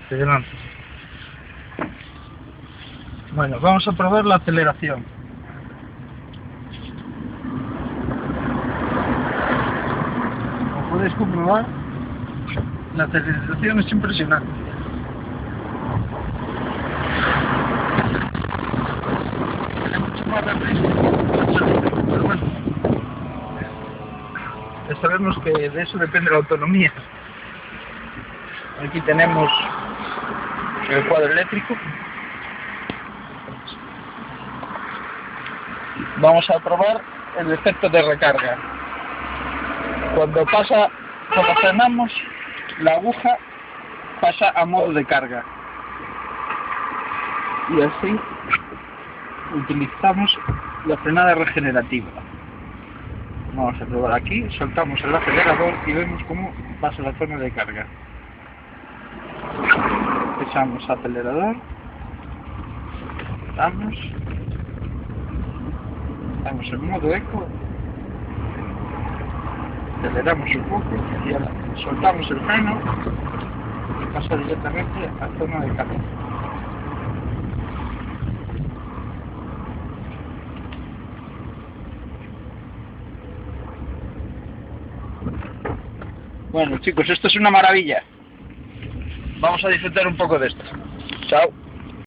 de delante. Bueno, vamos a probar la aceleración. Como podéis comprobar, la aceleración es impresionante. Es mucho más rápido, pero bueno, ya sabemos que de eso depende la autonomía. Aquí tenemos el cuadro eléctrico. Vamos a probar el efecto de recarga. Cuando frenamos, la aguja pasa a modo de carga. Y así utilizamos la frenada regenerativa. Vamos a probar aquí, soltamos el acelerador y vemos cómo pasa la zona de carga. Pisamos acelerador, estamos en modo eco, aceleramos un poco y ahora soltamos el freno y pasa directamente a la zona de carga. Bueno chicos, esto es una maravilla. Vamos a disfrutar un poco de esto. Chao.